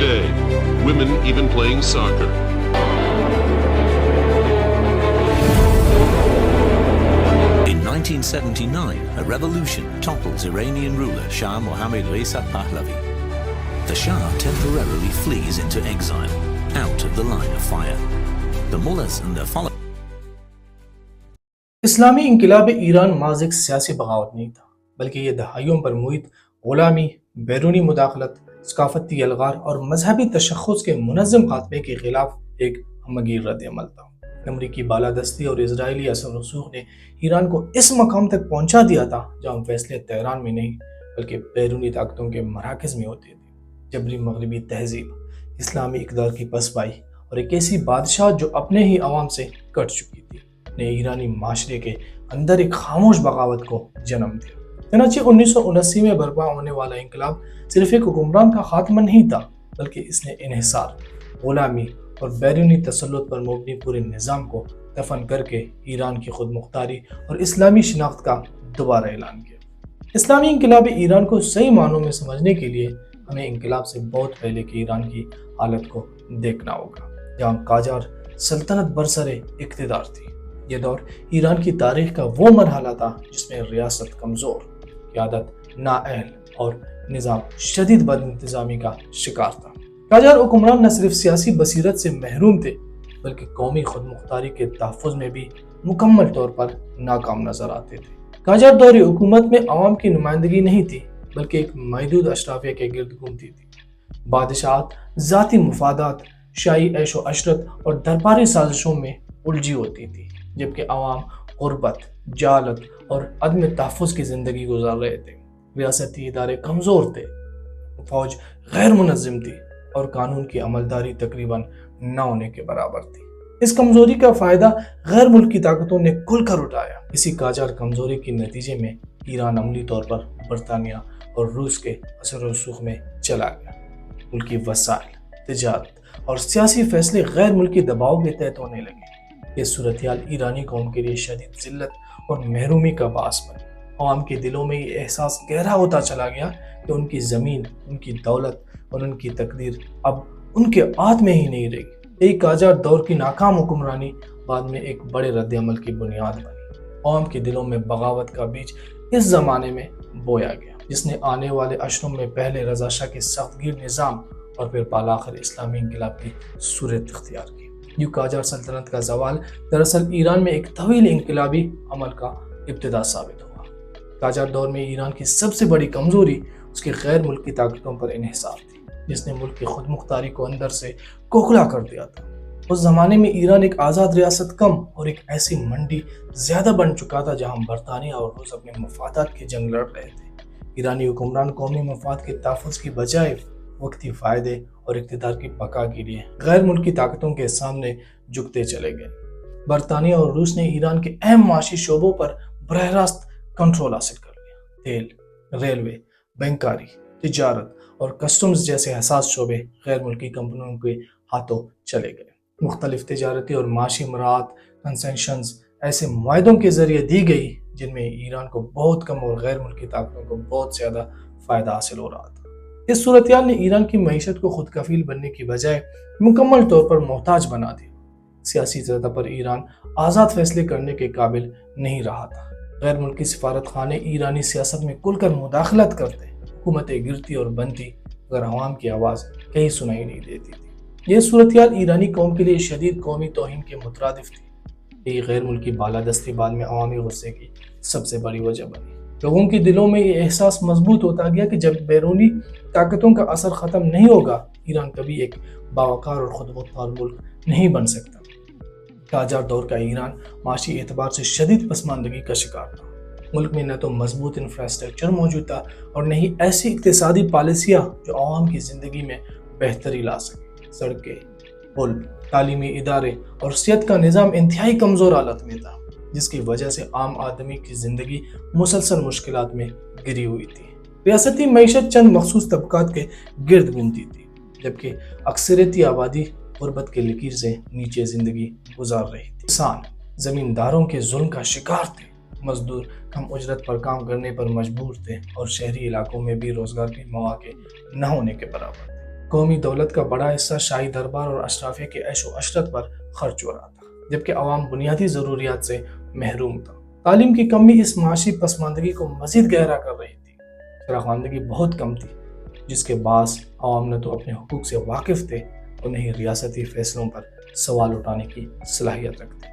day, women even playing soccer. In 1979, a revolution topples Iranian ruler Shah Mohammad Reza Pahlavi. The Shah temporarily flees into exile, out of the line of fire. The mullahs and their followers. اسلامی انقلاب ایران محض ایک سیاسی بغاوت نہیں تھا، بلکہ یہ دہائیوں پر محیط غلامی، بیرونی مداخلت، ثقافتی الغار اور مذہبی تشخص کے منظم خاتمے کے خلاف ایک ہمگیر رد عمل تھا۔ امریکی بالادستی اور اسرائیلی اثر و رسوخ نے ایران کو اس مقام تک پہنچا دیا تھا جہاں فیصلے تہران میں نہیں بلکہ بیرونی طاقتوں کے مراکز میں ہوتے تھے۔ جبری مغربی تہذیب، اسلامی اقدار کی پسپائی اور ایک ایسی بادشاہ جو اپنے ہی عوام سے کٹ چکی تھی نے ایرانی معاشرے کے اندر ایک خاموش بغاوت کو جنم دیا۔ چنانچہ 1979 میں برپا ہونے والا انقلاب صرف ایک حکمران کا خاتمہ نہیں تھا، بلکہ اس نے انحصار، غلامی اور بیرونی تسلط پر مبنی پورے نظام کو دفن کر کے ایران کی خود مختاری اور اسلامی شناخت کا دوبارہ اعلان کیا۔ اسلامی انقلاب ایران کو صحیح معنوں میں سمجھنے کے لیے ہمیں انقلاب سے بہت پہلے کے ایران کی حالت کو دیکھنا ہوگا، جہاں قاجار سلطنت برسر اقتدار تھی۔ یہ دور ایران کی تاریخ کا وہ مرحلہ تھا جس میں ریاست کمزور، قیادت نااہل اور نظام شدید بد انتظامی کا شکار تھا۔ قاجار حکمران نہ صرف سیاسی بصیرت سے محروم تھے بلکہ قومی خود مختاری کے تحفظ میں بھی مکمل طور پر ناکام نظر آتے تھے۔ قاجار دور حکومت میں عوام کی نمائندگی نہیں تھی بلکہ ایک محدود اشرافیہ کے گرد گھومتی تھی۔ بادشاہت ذاتی مفادات، شاہی عیش و عشرت اور درباری سازشوں میں الجھی ہوتی تھی، جبکہ عوام غربت، جہالت اور عدم تحفظ کی زندگی گزار رہے تھے۔ ریاستی ادارے کمزور تھے، فوج غیر منظم تھی اور قانون کی عملداری تقریباً نہ ہونے کے برابر تھی۔ اس کمزوری کا فائدہ غیر ملکی طاقتوں نے کھل کر اٹھایا۔ اسی قاجار کمزوری کے نتیجے میں ایران عملی طور پر برطانیہ اور روس کے اثر و رسوخ میں چلا گیا۔ ملکی وسائل، تجارت اور سیاسی فیصلے غیر ملکی دباؤ کے تحت ہونے لگے۔ یہ صورتحال ایرانی قوم کے لیے شدید ذلت اور محرومی کا باعث بنی۔ عوام کے دلوں میں یہ احساس گہرا ہوتا چلا گیا کہ ان کی زمین، ان کی دولت اور ان کی تقدیر اب ان کے ہاتھ میں ہی نہیں رہی۔ یہی قاجار دور کی ناکام حکمرانی بعد میں ایک بڑے رد عمل کی بنیاد بنی۔ عوام کے دلوں میں بغاوت کا بیج اس زمانے میں بویا گیا، جس نے آنے والے اشروں میں پہلے رضا شاہ کے سخت گیر نظام اور پھر بالآخر اسلامی انقلاب کی صورت اختیار کی۔ یوں قاجار سلطنت کا زوال دراصل ایران میں ایک طویل انقلابی عمل کا ابتدا ثابت ہوا۔ قاجار دور میں ایران کی سب سے بڑی کمزوری اس کی غیر ملکی طاقتوں پر انحصار تھی، جس نے ملک کی خود مختاری کو اندر سے کھوکھلا کر دیا تھا۔ اس زمانے میں ایران ایک آزاد ریاست کم اور ایک ایسی منڈی زیادہ بن چکا تھا جہاں برطانیہ اور روس اپنے مفادات کی جنگ لڑ رہے تھے۔ ایرانی حکمران قومی مفاد کے تحفظ کی بجائے وقتی فائدے اور اقتدار کی بقا کے لیے غیر ملکی طاقتوں کے سامنے جھکتے چلے گئے۔ برطانیہ اور روس نے ایران کے اہم معاشی شعبوں پر براہ راست کنٹرول حاصل کر لیا۔ تیل، ریلوے، بینکاری، تجارت اور کسٹمز جیسے حساس شعبے غیر ملکی کمپنیوں کے ہاتھوں چلے گئے۔ مختلف تجارتی اور معاشی مراعات، کنسیشنز ایسے معاہدوں کے ذریعے دی گئی جن میں ایران کو بہت کم اور غیر ملکی طاقتوں کو بہت زیادہ فائدہ حاصل ہو رہا تھا۔ اس صورتحال نے ایران کی معیشت کو خود کفیل بننے کی بجائے مکمل طور پر محتاج بنا دیا۔ سیاسی سطح پر ایران آزاد فیصلے کرنے کے قابل نہیں رہا تھا۔ غیر ملکی سفارت خانے ایرانی سیاست میں کھل کر مداخلت کرتے، حکومتیں گرتی اور بنتی مگر عوام کی آواز کہیں سنائی نہیں دیتی تھی۔ یہ صورتحال ایرانی قوم کے لیے شدید قومی توہین کے مترادف تھی۔ یہ غیر ملکی بالادستی بعد میں عوامی غصے کی سب سے بڑی وجہ بنی۔ لوگوں کے دلوں میں یہ احساس مضبوط ہوتا گیا کہ جب بیرونی طاقتوں کا اثر ختم نہیں ہوگا، ایران کبھی ایک باوقار اور خود مختار ملک نہیں بن سکتا۔ قاجار دور کا ایران معاشی اعتبار سے شدید پسماندگی کا شکار تھا۔ ملک میں نہ تو مضبوط انفراسٹرکچر موجود تھا اور نہ ہی ایسی اقتصادی پالیسیاں جو عوام کی زندگی میں بہتری لا سکیں۔ سڑکیں، پل، تعلیمی ادارے اور صحت کا نظام انتہائی کمزور حالت میں تھا، جس کی وجہ سے عام آدمی کی زندگی مسلسل مشکلات میں گری ہوئی تھی۔ ریاستی معیشت چند مخصوص طبقات کے گرد گھومتی تھی، جبکہ اکثریتی آبادی غربت کے لکیر سے نیچے زندگی گزار رہی تھی۔ کسان زمینداروں کے ظلم کا شکار تھے، مزدور کم اجرت پر کام کرنے پر مجبور تھے اور شہری علاقوں میں بھی روزگار کے مواقع نہ ہونے کے برابر تھے۔ قومی دولت کا بڑا حصہ شاہی دربار اور اشرافیہ کے عیش و عشرت پر خرچ ہو رہا تھا، جبکہ عوام بنیادی ضروریات سے محروم تھا۔ تعلیم کی کمی اس معاشی پسماندگی کو مزید گہرا کر رہی تھی۔ شراخواندگی بہت کم تھی، جس کے باعث عوام نہ تو اپنے حقوق سے واقف تھے اور نہ ہی ریاستی فیصلوں پر سوال اٹھانے کی صلاحیت رکھتے۔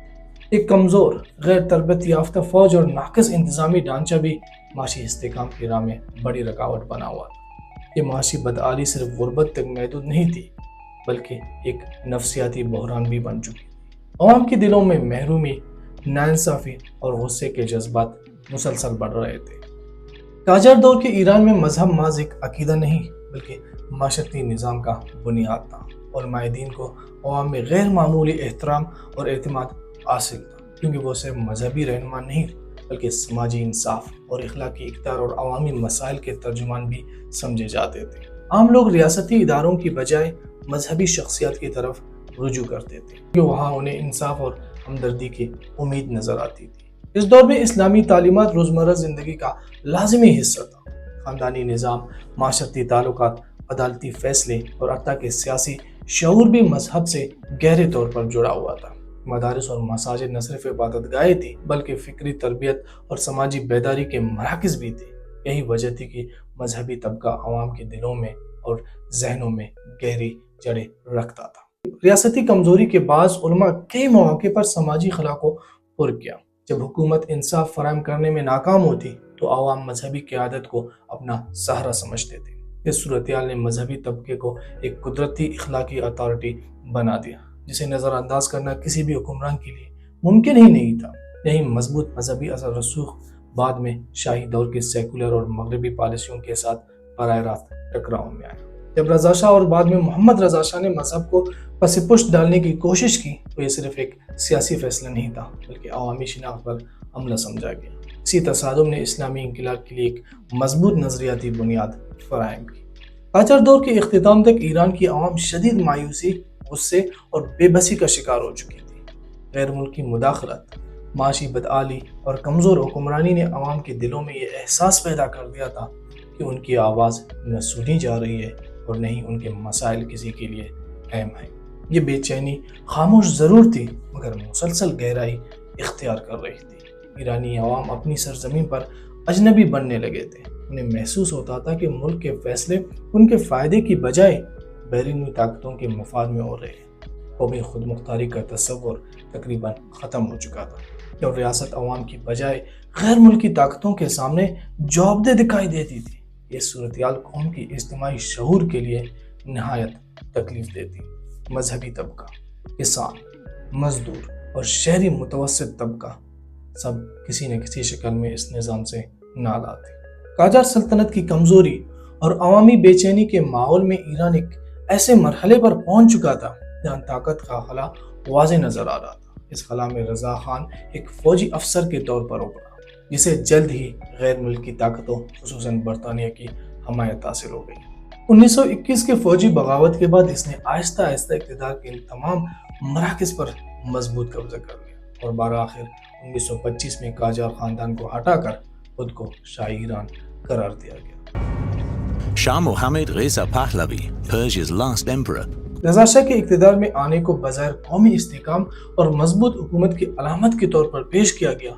ایک کمزور، غیر تربیت یافتہ فوج اور ناقص انتظامی ڈھانچہ بھی معاشی استحکام کی راہ میں بڑی رکاوٹ بنا ہوا تھا۔ یہ معاشی بدحالی صرف غربت تک محدود نہیں تھی، بلکہ ایک نفسیاتی بحران بھی بن چکی تھی۔ عوام کے دلوں میں محرومی، ناانصافی اور غصے کے جذبات مسلسل بڑھ رہے تھے۔ قاجار دور کے ایران میں مذہب محض ایک عقیدہ نہیں بلکہ معاشرتی نظام کا بنیاد تھا۔ علماء دین کو عوام میں غیر معمولی احترام اور اعتماد حاصل تھا، کیونکہ وہ صرف مذہبی رہنما نہیں بلکہ سماجی انصاف اور اخلاقی اقدار اور عوامی مسائل کے ترجمان بھی سمجھے جاتے تھے۔ عام لوگ ریاستی اداروں کی بجائے مذہبی شخصیات کی طرف رجوع کرتے تھے، کیونکہ وہاں انہیں انصاف اور ہمدردی کی امید نظر آتی تھی۔ اس دور میں اسلامی تعلیمات روزمرہ زندگی کا لازمی حصہ تھا۔ خاندانی نظام، معاشرتی تعلقات، عدالتی فیصلے اور حتیٰ کہ سیاسی شعور بھی مذہب سے گہرے طور پر جڑا ہوا تھا۔ مدارس اور مساجد نہ صرف عبادت گاہیں تھی بلکہ فکری تربیت اور سماجی بیداری کے مراکز بھی تھے۔ یہی وجہ تھی کہ مذہبی طبقہ عوام کے دلوں میں اور ذہنوں میں گہری جڑیں رکھتا تھا۔ ریاستی کمزوری کے باعث علماء کئی مواقع پر سماجی خلا کو پر کیا۔ جب حکومت انصاف فراہم کرنے میں ناکام ہوتی تو عوام مذہبی قیادت کو اپنا سہارا سمجھتے تھے۔ اس صورتحال نے مذہبی طبقے کو ایک قدرتی اخلاقی اتھارٹی بنا دیا، جسے نظر انداز کرنا کسی بھی حکمران کے لیے ممکن ہی نہیں تھا۔ یہی مضبوط مذہبی اثر رسوخ بعد میں شاہی دور کے سیکولر اور مغربی پالیسیوں کے ساتھ براہ راست ٹکراؤ میں آیا۔ جب رضا شاہ اور بعد میں محمد رضا شاہ نے مذہب کو پس پشت ڈالنے کی کوشش کی تو یہ صرف ایک سیاسی فیصلہ نہیں تھا بلکہ عوامی شناخت پر حملہ سمجھا گیا۔ اسی تصادم نے اسلامی انقلاب کے لیے ایک مضبوط نظریاتی بنیاد فراہم کی۔ قاجار دور کے اختتام تک ایران کی عوام شدید مایوسی، غصے اور بے بسی کا شکار ہو چکی تھی۔ غیر ملکی مداخلت، معاشی بدحالی اور کمزور حکمرانی نے عوام کے دلوں میں یہ احساس پیدا کر دیا تھا کہ ان کی آواز نہ سنی جا رہی ہے اور نہ ہی ان کے مسائل کسی کے لیے اہم ہیں۔ یہ بے چینی خاموش ضرور تھی مگر مسلسل گہرائی اختیار کر رہی تھی۔ ایرانی عوام اپنی سرزمین پر اجنبی بننے لگے تھے۔ انہیں محسوس ہوتا تھا کہ ملک کے فیصلے ان کے فائدے کی بجائے بیرونی طاقتوں کے مفاد میں ہو رہے ہیں۔ قومی خود مختاری کا تصور تقریباً ختم ہو چکا تھا اور ریاست عوام کی بجائے غیر ملکی طاقتوں کے سامنے جوابدہ دکھائی دیتی تھی۔ یہ صورتحال قوم کی اجتماعی شعور کے لیے نہایت تکلیف دیتی۔ مذہبی طبقہ، کسان، مزدور اور شہری متوسط طبقہ سب کسی نہ کسی شکل میں اس نظام سے نالا تھے۔ قاجار سلطنت کی کمزوری اور عوامی بے چینی کے ماحول میں ایران ایک ایسے مرحلے پر پہنچ چکا تھا جہاں طاقت کا خلا واضح نظر آ رہا تھا۔ اس خلا میں رضا خان ایک فوجی افسر کے طور پر ابھرا، جسے جلد ہی غیر ملکی طاقتوں خصوصاً برطانیہ کی حمایت حاصل ہو گئی۔ 1921 کے فوجی بغاوت کے بعد اس نے آہستہ آہستہ اقتدار کے ان تمام مراکز پر مضبوط قبضہ کر لیا اور بآخر 1925 میں قاجار خاندان کو ہٹا کر خود کو شاہ ایران قرار دیا گیا۔ Shah Mohammad Reza Pahlavi, Persia's last emperor, رضا شاہ کے اقتدار میں آنے کو بظاہر قومی استحکام اور مضبوط حکومت کی علامت کے طور پر پیش کیا گیا۔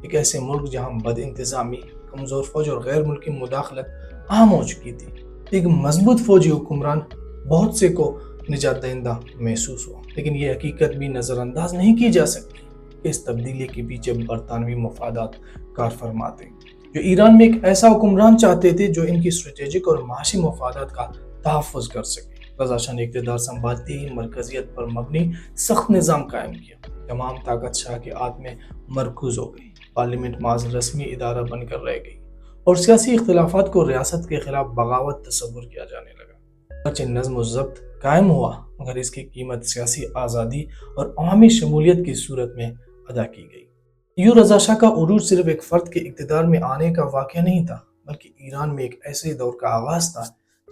ایک ایسے ملک جہاں بد انتظامی، کمزور فوج اور غیر ملکی مداخلت عام ہو چکی تھی، ایک مضبوط فوجی حکمران بہت سے کو نجات دہندہ محسوس ہوا۔ لیکن یہ حقیقت بھی نظر انداز نہیں کی جا سکتی کہ اس تبدیلی کے پیچھے برطانوی مفادات کار فرما تھے، جو ایران میں ایک ایسا حکمران چاہتے تھے جو ان کی اسٹریٹجک اور معاشی مفادات کا تحفظ کر سکے۔ رضا شاہ نے اقتدار سنبھالتے ہی مرکزیت پر مبنی سخت نظام قائم کیا۔ تمام طاقت شاہ کے ہاتھ میں مرکوز ہو گئی۔ پارلیمنٹ محض رسمی ادارہ بن کر رہ گئی اور سیاسی اختلافات کو ریاست کے خلاف بغاوت تصور کیا جانے لگا۔ اگرچہ نظم و ضبط قائم ہوا مگر اس کی قیمت سیاسی آزادی اور عوامی شمولیت کی صورت میں ادا کی گئی۔ یوں رضا شاہ کا عروج صرف ایک فرد کے اقتدار میں آنے کا واقعہ نہیں تھا بلکہ ایران میں ایک ایسے دور کا آغاز تھا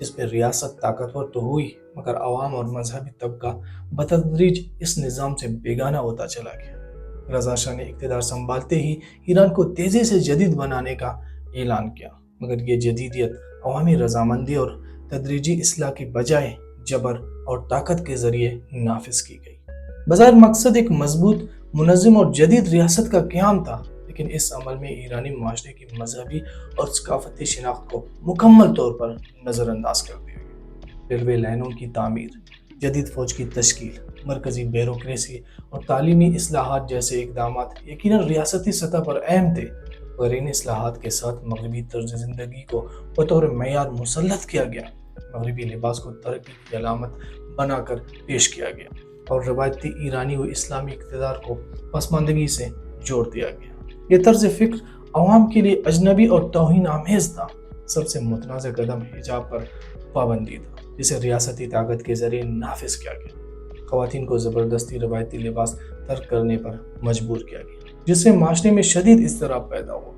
جس میں ریاست طاقتور تو ہوئی مگر عوام اور مذہبی طبقہ بتدریج اس نظام سے بیگانہ ہوتا چلا گیا۔ رضا شاہ نے اقتدار سنبھالتے ہی ایران کو تیزی سے جدید بنانے کا اعلان کیا مگر یہ جدیدیت عوامی رضامندی اور تدریجی اصلاح کی بجائے جبر اور طاقت کے ذریعے نافذ کی گئی۔ بظاہر مقصد ایک مضبوط، منظم اور جدید ریاست کا قیام تھا، لیکن اس عمل میں ایرانی معاشرے کی مذہبی اور ثقافتی شناخت کو مکمل طور پر نظر انداز کر دیا گیا۔ ریلوے لائنوں کی تعمیر، جدید فوج کی تشکیل، مرکزی بیوروکریسی اور تعلیمی اصلاحات جیسے اقدامات یقیناً ریاستی سطح پر اہم تھے، مگر ان اصلاحات کے ساتھ مغربی طرز زندگی کو بطور معیار مسلط کیا گیا، مغربی لباس کو ترقی کی علامت بنا کر پیش کیا گیا اور روایتی ایرانی و اسلامی اقتدار کو پسماندگی سے جوڑ دیا گیا۔ یہ طرز فکر عوام کے لیے اجنبی اور توہین آمیز تھا۔ سب سے متنازع قدم حجاب پر پابندی تھا، جسے ریاستی طاقت کے ذریعے نافذ کیا گیا۔ خواتین کو زبردستی روایتی لباس ترک کرنے پر مجبور کیا گیا، جس سے معاشرے میں شدید اضطراب پیدا ہوا۔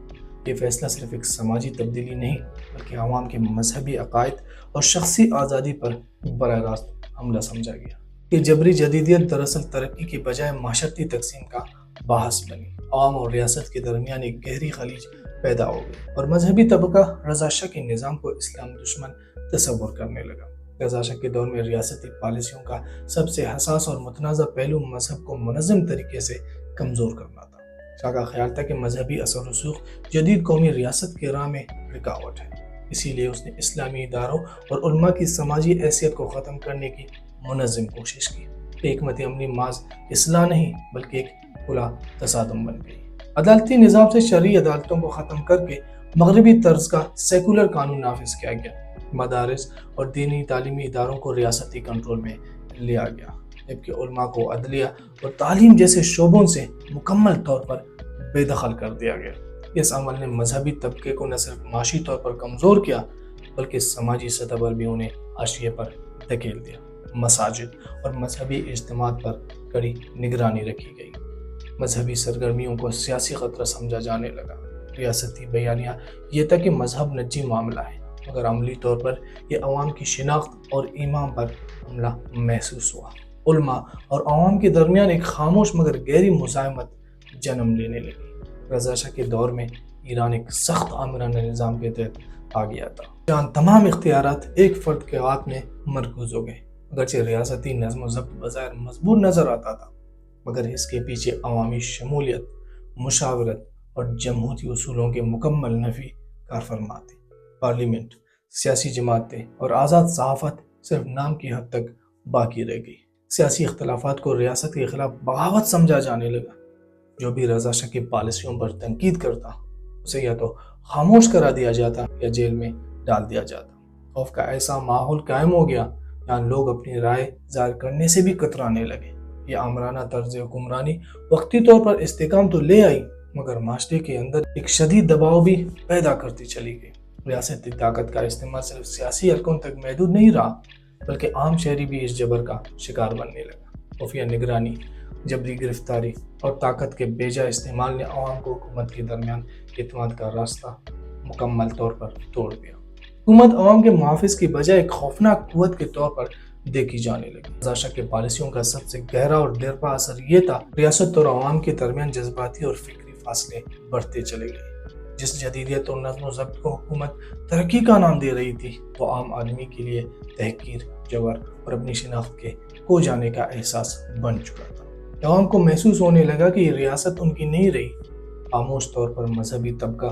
یہ فیصلہ صرف ایک سماجی تبدیلی نہیں، بلکہ عوام کے مذہبی عقائد اور شخصی آزادی پر براہ راست حملہ سمجھا گیا۔ یہ جبری جدیدیت دراصل ترقی کی بجائے معاشرتی تقسیم کا باعث بنی۔ عوام اور ریاست کے درمیان ایک گہری خلیج پیدا ہو گئی اور مذہبی طبقہ رضا شاہ کے نظام کو اسلام دشمن تصور کرنے لگا۔ رضا شاہ کے دور میں ریاستی پالیسیوں کا سب سے حساس اور متنازع پہلو مذہب کو منظم طریقے سے کمزور کرنا تھا۔ شاہ کا خیال تھا کہ مذہبی اثر و رسوخ جدید قومی ریاست کے راہ میں رکاوٹ ہے، اسی لیے اس نے اسلامی اداروں اور علماء کی سماجی حیثیت کو ختم کرنے کی منظم کوشش کی۔ حکمت عملی محض اصلاح نہیں، بلکہ ایک کھلا تصادم بن گئی۔ عدالتی نظام سے شرعی عدالتوں کو ختم کر کے مغربی طرز کا سیکولر قانون نافذ کیا گیا۔ مدارس اور دینی تعلیمی اداروں کو ریاستی کنٹرول میں لیا گیا، جبکہ علماء کو عدلیہ اور تعلیم جیسے شعبوں سے مکمل طور پر بے دخل کر دیا گیا۔ اس عمل نے مذہبی طبقے کو نہ صرف معاشی طور پر کمزور کیا، بلکہ سماجی سطح پر بھی انہیں حاشیے پر دھکیل دیا۔ مساجد اور مذہبی اجتماعات پر کڑی نگرانی رکھی گئی۔ مذہبی سرگرمیوں کو سیاسی خطرہ سمجھا جانے لگا۔ ریاستی بیانیہ یہ تھا کہ مذہب نجی معاملہ ہے، مگر عملی طور پر یہ عوام کی شناخت اور ایمان پر حملہ محسوس ہوا۔ علماء اور عوام کے درمیان ایک خاموش مگر گہری مزاحمت جنم لینے لگی۔ رضا شاہ کے دور میں ایران ایک سخت آمرانہ نظام کے تحت آ گیا تھا، جہاں تمام اختیارات ایک فرد کے ہاتھ میں مرکوز ہو گئے۔ اگرچہ ریاستی نظم و ضبط بظاہر مضبوط نظر آتا تھا، مگر اس کے پیچھے عوامی شمولیت، مشاورت اور جمہوری اصولوں کے مکمل نفی کار فرما تھی۔ پارلیمنٹ، سیاسی جماعتیں اور آزاد صحافت صرف نام کی حد تک باقی رہ گئی۔ سیاسی اختلافات کو ریاست کے خلاف بغاوت سمجھا جانے لگا۔ جو بھی رضا شاہ کی پالیسیوں پر تنقید کرتا، اسے یا تو خاموش کرا دیا جاتا یا جیل میں ڈال دیا جاتا۔ خوف کا ایسا ماحول قائم ہو گیا جہاں لوگ اپنی رائے ظاہر کرنے سے بھی کترانے لگے۔ یہ آمرانہ طرز حکمرانی وقتی طور پر استحکام تو لے آئی، مگر معاشرے کے اندر ایک شدید دباؤ بھی پیدا کرتی چلی گئی۔ ریاستی طاقت کا استعمال صرف سیاسی حلقوں تک محدود نہیں رہا، بلکہ عام شہری بھی اس جبر کا شکار بننے لگا۔ خفیہ نگرانی، جبری گرفتاری اور طاقت کے بیجا استعمال نے عوام کو حکومت کے درمیان اعتماد کا راستہ مکمل طور پر توڑ دیا۔ حکومت عوام کے محافظ کی بجائے ایک خوفناک قوت کے طور پر دیکھی جانے لگی۔ رضا شاہ کے پالیسیوں کا سب سے گہرا اور دیرپا اثر یہ تھا، ریاست اور عوام کے درمیان جذباتی اور فکری فاصلے بڑھتے چلے گئے۔ جس جدیدیت اور نظم و ضبط کو حکومت ترقی کا نام دے رہی تھی، وہ عام آدمی کے لیے تحقیر، جبر اور اپنی شناخت کے کھو جانے کا احساس بن چکا تھا۔ عوام کو محسوس ہونے لگا کہ یہ ریاست ان کی نہیں رہی۔ خاموش طور پر مذہبی طبقہ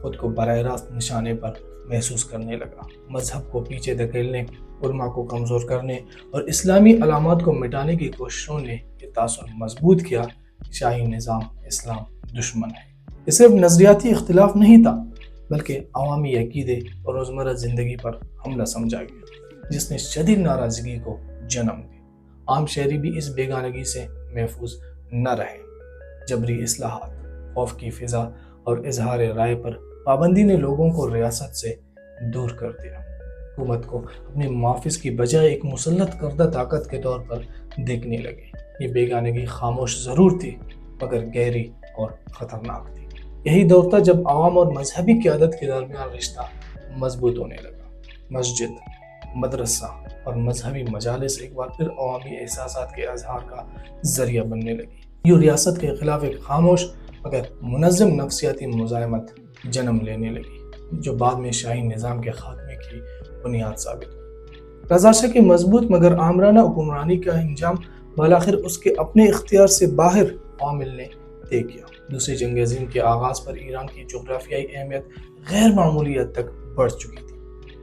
خود کو براہ راست نشانے پر محسوس کرنے لگا۔ مذہب کو پیچھے دھکیلنے، علماء کو کمزور کرنے اور اسلامی علامات کو مٹانے کی کوششوں نے یہ تاثر مضبوط کیا کہ شاہی نظام اسلام دشمن ہے۔ یہ صرف نظریاتی اختلاف نہیں تھا، بلکہ عوامی عقیدے اور روزمرہ زندگی پر حملہ سمجھا گیا، جس نے شدید ناراضگی کو جنم دیا۔ عام شہری بھی اس بیگانگی سے محفوظ نہ رہے۔ جبری اصلاحات، خوف کی فضا اور اظہار رائے پر پابندی نے لوگوں کو ریاست سے دور کر دیا۔ حکومت کو اپنے محافظ کی بجائے ایک مسلط کردہ طاقت کے طور پر دیکھنے لگے۔ یہ بیگانگی خاموش ضرور تھی، مگر گہری اور خطرناک تھی۔ یہی دور تھا جب عوام اور مذہبی قیادت کے درمیان رشتہ مضبوط ہونے لگا۔ مسجد، مدرسہ اور مذہبی مجالس ایک بار پھر عوامی احساسات کے اظہار کا ذریعہ بننے لگی۔ یہ ریاست کے خلاف ایک خاموش مگر منظم نفسیاتی مزاحمت جنم لینے لگی، جو بعد میں شاہی نظام کے خاتمے کی بنیاد ثابت ہوئی۔ رضا شاہ کی مضبوط مگر آمرانہ حکمرانی کا انجام بالآخر اس کے اپنے اختیار سے باہر عوامل نے طے کیا۔ دوسری جنگ عظیم کے آغاز پر ایران کی جغرافیائی اہمیت غیر معمولی حد تک بڑھ چکی تھی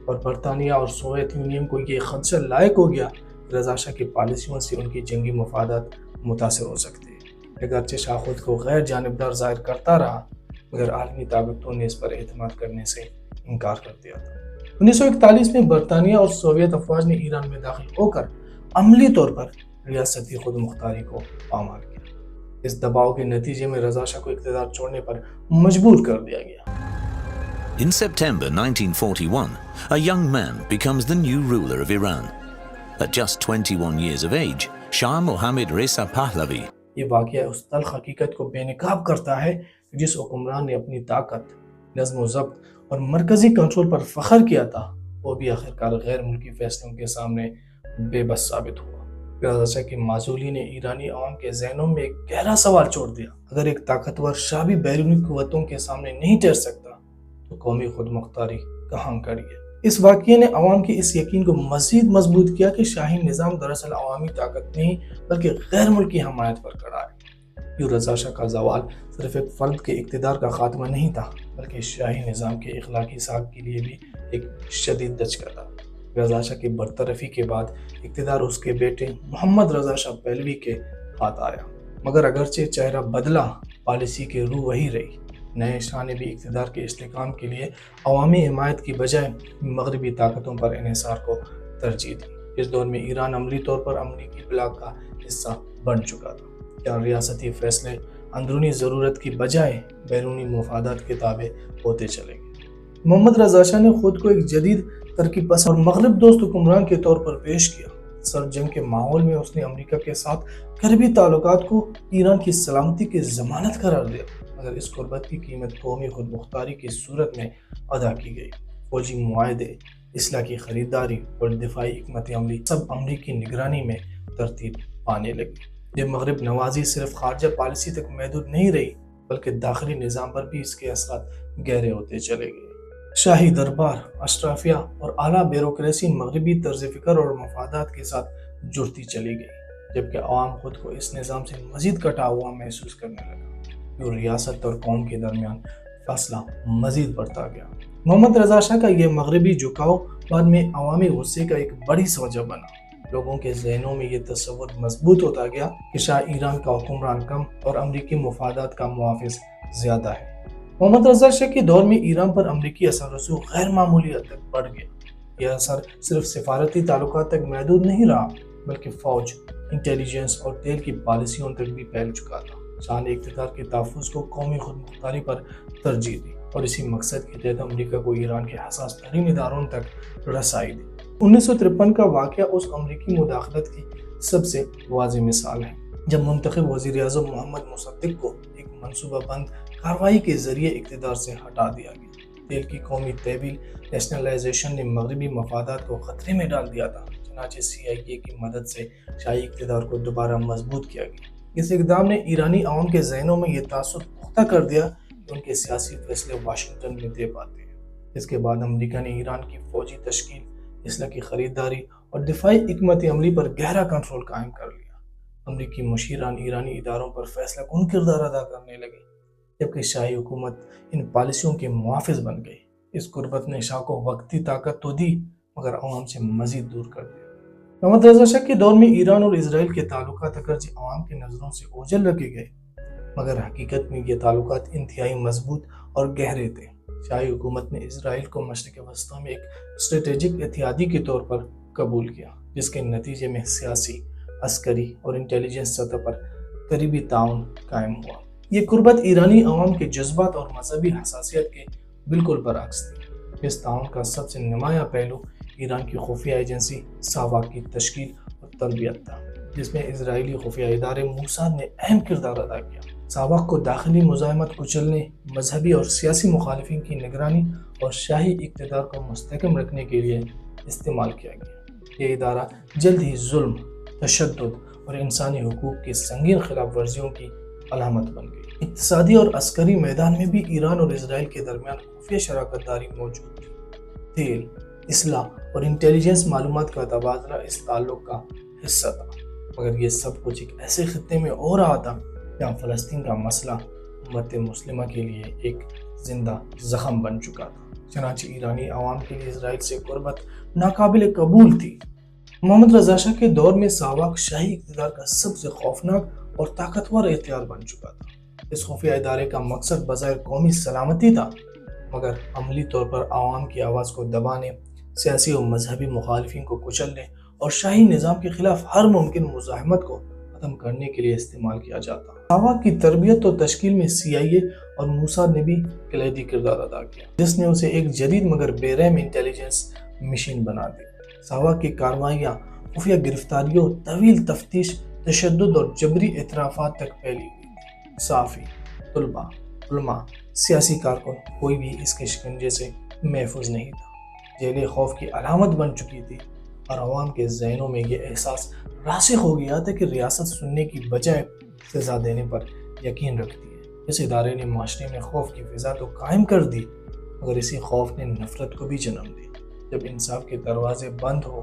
اور برطانیہ اور سوویت یونین کو یہ خدشہ لاحق ہو گیا کہ رضا شاہ کی پالیسیوں سے ان کی جنگی مفادات متاثر ہو سکتے ہیں۔ اگرچہ شاہ خود کو غیر جانبدار ظاہر کرتا رہا مگر عالمی طاقتوں نے اس پر اعتماد کرنے سے انکار کر دیا تھا۔ 1941 میں برطانیہ اور سوویت افواج نے ایران میں داخل ہو کر عملی طور پر ریاستی خود مختاری کو پامال کیا۔ اس دباؤ کے نتیجے میں رضا شاہ کو اقتدار چھوڑنے پر مجبور کر دیا گیا۔ In September 1941, a young man becomes the new ruler of Iran. At just 21 years of age, Shah Mohammad Reza Pahlavi یہ واقعہ اس تلخ حقیقت کو بے نقاب کرتا ہے کہ جس حکمران نے اپنی طاقت، نظم و ضبط اور مرکزی کنٹرول پر فخر کیا تھا وہ بھی آخرکار غیر ملکی فیصلوں کے سامنے بے بس ثابت ہوا۔ رضا شاہ کی معزولی نے ایرانی عوام کے ذہنوں میں ایک گہرا سوال چھوڑ دیا۔ اگر ایک طاقتور شاہ بھی بیرونی قوتوں کے سامنے نہیں ٹھہر سکتا تو قومی خود مختاری کہاں کھڑی ہے؟ اس واقعے نے عوام کے اس یقین کو مزید مضبوط کیا کہ شاہی نظام دراصل عوامی طاقت نہیں بلکہ غیر ملکی حمایت پر کھڑا ہے۔ یوں رضا شاہ کا زوال صرف ایک فرد کے اقتدار کا خاتمہ نہیں تھا بلکہ شاہی نظام کے اخلاقی ساکھ کے لیے بھی ایک شدید دھچکا تھا۔ رضا شاہ کی برطرفی کے بعد اقتدار اس کے بیٹے محمد رضا شاہ پہلوی کے ہاتھ آیا، مگر اگرچہ چہرہ بدلا پالیسی کی روح وہی رہی۔ نئے شاہ نے بھی اقتدار کے استحکام کے لیے عوامی حمایت کی بجائے مغربی طاقتوں پر انحصار کو ترجیح دی۔ اس دور میں ایران عملی طور پر امریکی بلاک کا حصہ بن چکا تھا۔ کیا ریاستی فیصلے اندرونی ضرورت کی بجائے بیرونی مفادات کے تابع ہوتے چلے گئے۔ محمد رضا شاہ نے خود کو ایک جدید ترقی پسند اور مغرب دوست حکمران کے طور پر پیش کیا۔ سرد جنگ کے ماحول میں اس نے امریکہ کے ساتھ قریبی تعلقات کو ایران کی سلامتی کی ضمانت قرار دیا، مگر اس قربت کی قیمت قومی خود مختاری کی صورت میں ادا کی گئی۔ فوجی معاہدے، اسلحہ کی خریداری اور دفاعی حکمت عملی سب امریکی نگرانی میں ترتیب پانے لگی۔ یہ مغرب نوازی صرف خارجہ پالیسی تک محدود نہیں رہی بلکہ داخلی نظام پر بھی اس کے اثرات گہرے ہوتے چلے گئے۔ شاہی دربار، اشرافیہ اور اعلیٰ بیوروکریسی مغربی طرز فکر اور مفادات کے ساتھ جڑتی چلی گئی، جبکہ عوام خود کو اس نظام سے مزید کٹا ہوا محسوس کرنے لگا۔ جو ریاست اور قوم کے درمیان فاصلہ مزید بڑھتا گیا۔ محمد رضا شاہ کا یہ مغربی جھکاؤ بعد میں عوامی غصے کا ایک بڑی وجہ بنا۔ لوگوں کے ذہنوں میں یہ تصور مضبوط ہوتا گیا کہ شاہ ایران کا حکمران کم اور امریکی مفادات کا محافظ زیادہ ہے۔ محمد رضا شاہ کے دور میں ایران پر امریکی اثر رسوخ غیر معمولی حد تک بڑھ گیا۔ یہ اثر صرف سفارتی تعلقات تک محدود نہیں رہا بلکہ فوج، انٹیلیجنس اور تیل کی پالیسیوں تک بھی پھیل چکا تھا۔ شاہ نے اقتدار کے تحفظ کو قومی خود مختاری پر ترجیح دی اور اسی مقصد کے تحت امریکہ کو ایران کے حساس ترین اداروں تک رسائی دی۔ 1953 کا واقعہ اس امریکی مداخلت کی سب سے واضح مثال ہے، جب منتخب وزیر اعظم محمد مصدق کو ایک منصوبہ بند کارروائی کے ذریعے اقتدار سے ہٹا دیا گیا۔ تیل کی قومی تحویل نیشنلائزیشن نے مغربی مفادات کو خطرے میں ڈال دیا تھا، چنانچہ CIA کی مدد سے شاہی اقتدار کو دوبارہ مضبوط کیا گیا۔ اس اقدام نے ایرانی عوام کے ذہنوں میں یہ تاثر پختہ کر دیا کہ ان کے سیاسی فیصلے واشنگٹن میں طے پاتے ہیں۔ اس کے بعد امریکہ نے ایران کی فوجی تشکیل، اسلحہ کی خریداری اور دفاعی حکمت عملی پر گہرا کنٹرول قائم کر لیا۔ امریکی مشیران ایرانی اداروں پر فیصلہ کن کردار ادا کرنے لگے، جبکہ شاہی حکومت ان پالیسیوں کے محافظ بن گئی۔ اس قربت نے شاہ کو وقتی طاقت تو دی مگر عوام سے مزید دور کر دیا۔ محمد رضا شاہ کے دور میں ایران اور اسرائیل کے تعلقات اگرچہ عوام کی نظروں سے اوجھل رکھے گئے مگر حقیقت میں یہ تعلقات انتہائی مضبوط اور گہرے تھے۔ شاہی حکومت نے اسرائیل کو مشرق وسطی میں ایک اسٹریٹجک اتحادی کے طور پر قبول کیا، جس کے نتیجے میں سیاسی، عسکری اور انٹیلیجنس سطح پر قریبی تعاون قائم ہوا۔ یہ قربت ایرانی عوام کے جذبات اور مذہبی حساسیت کے بالکل برعکس تھی۔ اس تعاون کا سب سے نمایاں پہلو ایران کی خفیہ ایجنسی ساواک کی تشکیل اور تربیت تھا، جس میں اسرائیلی خفیہ ادارے موساد نے اہم کردار ادا کیا۔ ساواک کو داخلی مزاحمت کچلنے، مذہبی اور سیاسی مخالفین کی نگرانی اور شاہی اقتدار کو مستحکم رکھنے کے لیے استعمال کیا گیا۔ یہ ادارہ جلد ہی ظلم، تشدد اور انسانی حقوق کی سنگین خلاف ورزیوں کی علامت بن گئی۔ اقتصادی اور عسکری میدان میں بھی ایران اور اسرائیل کے درمیان خفیہ شراکت داری موجود تھی۔ تیل، اسلحہ اور انٹیلیجنس معلومات کا تبادلہ اس تعلق کا حصہ تھا، مگر یہ سب کچھ ایک ایسے خطے میں ہو رہا تھا جہاں فلسطین کا مسئلہ امت مسلمہ کے لیے ایک زندہ زخم بن چکا تھا۔ چنانچہ ایرانی عوام کے لیے اسرائیل سے قربت ناقابل قبول تھی۔ محمد رضا شاہ کے دور میں ساواک شاہی اقتدار کا سب سے خوفناک اور طاقتور اختیار بن چکا تھا۔ اس خفیہ ادارے کا مقصد بظاہر قومی سلامتی تھا، مگر عملی طور پر عوام کی آواز کو دبانے، سیاسی اور مذہبی مخالفین کو کچلنے اور شاہی نظام کے خلاف ہر ممکن مزاحمت کو ختم کرنے کے لیے استعمال کیا جاتا۔ ساواک کی تربیت اور تشکیل میں CIA اور موساد نے بھی کلیدی کردار ادا کیا، جس نے اسے ایک جدید مگر بے رحم انٹیلیجنس مشین بنا دی۔ ساواک کی کارروائیاں خفیہ گرفتاریوں، طویل تفتیش، تشدد اور جبری اعترافات تک پھیلی ہوئی تھی۔ صحافی، طلباء، علماء، سیاسی کارکن، کوئی بھی اس کے شکنجے سے محفوظ نہیں تھا۔ جیلیں خوف کی علامت بن چکی تھی اور عوام کے ذہنوں میں یہ احساس راسخ ہو گیا تھا کہ ریاست سننے کی بجائے سزا دینے پر یقین رکھتی ہے۔ اس ادارے نے معاشرے میں خوف کی فضا تو قائم کر دی، مگر اسی خوف نے نفرت کو بھی جنم دی۔ جب انصاف کے دروازے بند ہو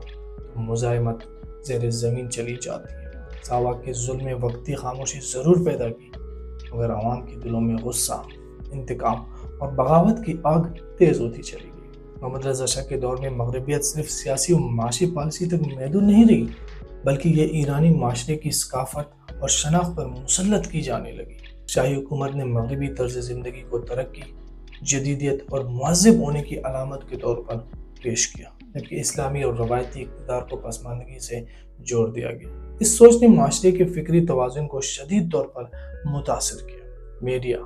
تو مزاحمت زیر زمین چلی جاتی ہے۔ ساواک کے ظلم میں وقتی خاموشی ضرور پیدا کی، مگر عوام کے دلوں میں غصہ، انتقام اور بغاوت کی آگ تیز ہوتی چلی گئی۔ محمد رضا شاہ کے دور میں مغربیت صرف سیاسی و معاشی پالیسی تک محدود نہیں رہی، بلکہ یہ ایرانی معاشرے کی ثقافت اور شناخت پر مسلط کی جانے لگی۔ شاہی حکومت نے مغربی طرز زندگی کو ترقی، جدیدیت اور مہذب ہونے کی علامت کے طور پر پیش کیا، جبکہ اسلامی اور روایتی اقتدار کو پسماندگی سے جوڑ دیا گیا۔ اس سوچ نے معاشرے کے فکری توازن کو شدید طور پر متاثر کیا۔ میڈیا،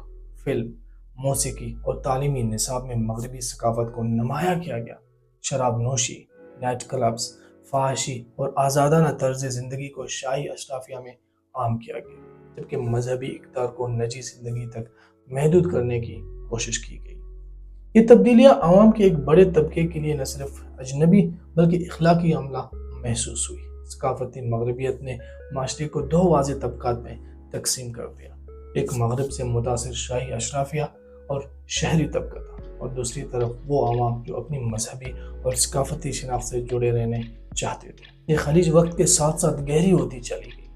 فلم، موسیقی اور تعلیمی نصاب میں مغربی ثقافت کو نمایاں کیا گیا۔ شراب نوشی، نائٹ کلبز، فحاشی اور آزادانہ طرز زندگی کو شاہی اشرافیہ میں عام کیا گیا، جبکہ مذہبی اقتدار کو نجی زندگی تک محدود کرنے کی کوشش کی گئی۔ یہ تبدیلیاں عوام کے ایک بڑے طبقے کے لیے نہ صرف اجنبی بلکہ اخلاقی عملہ محسوس ہوئی۔ ثقافتی مغربیت نے معاشرے کو دو واضح طبقات میں تقسیم کر دیا۔ ایک مغرب سے متاثر شاہی اشرافیہ اور شہری طبقہ تھا، اور دوسری طرف وہ عوام جو اپنی مذہبی اور ثقافتی شناخت سے جڑے رہنے چاہتے تھے۔ یہ خلیج وقت کے ساتھ ساتھ گہری ہوتی چلی گئی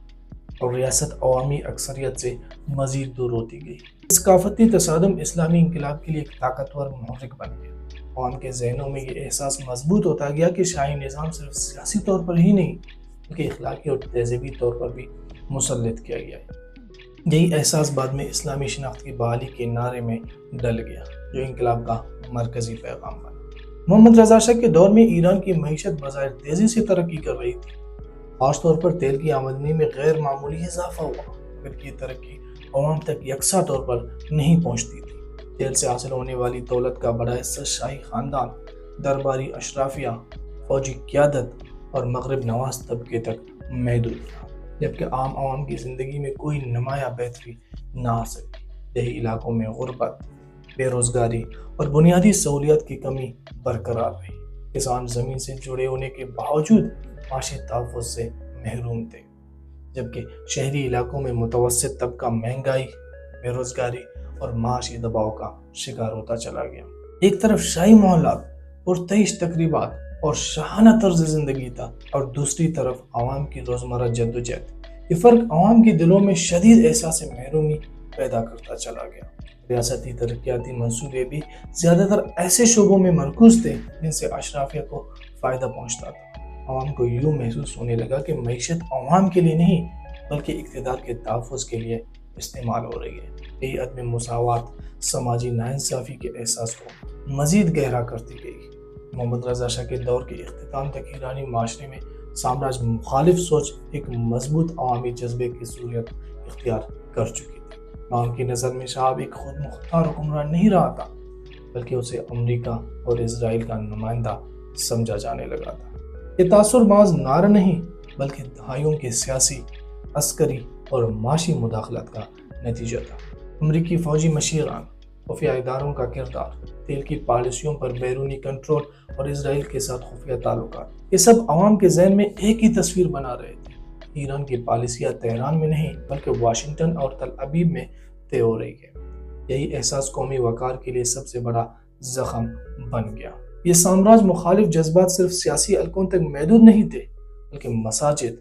اور ریاست عوامی اکثریت سے مزید دور ہوتی گئی۔ ثقافتی تصادم اسلامی انقلاب کے لیے ایک طاقتور محرک بن گیا۔ عوام کے ذہنوں میں یہ احساس مضبوط ہوتا گیا کہ شاہی نظام صرف سیاسی طور پر ہی نہیں بلکہ اخلاقی اور تہذیبی طور پر بھی مسلط کیا گیا ہے۔ یہی احساس بعد میں اسلامی شناخت کی بحالی کے نعرے میں ڈل گیا، جو انقلاب کا مرکزی پیغام بنا۔ محمد رضا شاہ کے دور میں ایران کی معیشت بظاہر تیزی سے ترقی کر رہی تھی، خاص طور پر تیل کی آمدنی میں غیر معمولی اضافہ ہوا، مگر یہ ترقی عوام تک یکساں طور پر نہیں پہنچتی تھی۔ تیل سے حاصل ہونے والی دولت کا بڑا حصہ شاہی خاندان، درباری اشرافیہ، فوجی قیادت اور مغرب نواز طبقے تک محدود تھا، جبکہ عام عوام کی زندگی میں کوئی نمایاں بہتری نہ آ سکی۔ دیہی علاقوں میں غربت، بے روزگاری اور بنیادی سہولیات کی کمی برقرار رہی۔ کسان زمین سے جڑے ہونے کے باوجود معاشی تحفظ سے محروم تھے، جبکہ شہری علاقوں میں متوسط طبقہ مہنگائی، بے روزگاری اور معاشی دباؤ کا شکار ہوتا چلا گیا۔ ایک طرف شاہی محلات، پرتعیش تقریبات اور شاہانہ طرز زندگی تھا، اور دوسری طرف عوام کی روزمرہ جدوجہد۔ یہ فرق عوام کے دلوں میں شدید احساس محرومی پیدا کرتا چلا گیا۔ ریاستی ترقیاتی منصوبے بھی زیادہ تر ایسے شعبوں میں مرکوز تھے جن سے اشرافیہ کو فائدہ پہنچتا تھا۔ عوام کو یوں محسوس ہونے لگا کہ معیشت عوام کے لیے نہیں بلکہ اقتدار کے تحفظ کے لیے استعمال ہو رہی ہے۔ یہی عدم مساوات سماجی ناانصافی کے احساس کو مزید گہرا کرتی گئی۔ محمد رضا شاہ کے دور کے اختتام تک ایرانی معاشرے میں سامراج مخالف سوچ ایک مضبوط عوامی جذبے کی صورت اختیار کر چکی تھی۔ عوام کی نظر میں شاہ ایک خود مختار حکمران نہیں رہا تھا، بلکہ اسے امریکہ اور اسرائیل کا نمائندہ سمجھا جانے لگا تھا۔ یہ تاثر محض نعرہ نہیں بلکہ دہائیوں کے سیاسی، عسکری اور معاشی مداخلت کا نتیجہ تھا۔ امریکی فوجی مشیران، خفیہ اداروں کا کردار، تیل کی پالیسیوں پر بیرونی کنٹرول اور اسرائیل کے ساتھ خفیہ تعلقات، یہ سب عوام کے ذہن میں ایک ہی تصویر بنا رہے تھے۔ ایران کی پالیسیاں تہران میں نہیں بلکہ واشنگٹن اور تل ابیب میں طے ہو رہی ہے۔ یہی احساس قومی وقار کے لیے سب سے بڑا زخم بن گیا۔ یہ سامراج مخالف جذبات صرف سیاسی حلقوں تک محدود نہیں تھے بلکہ مساجد،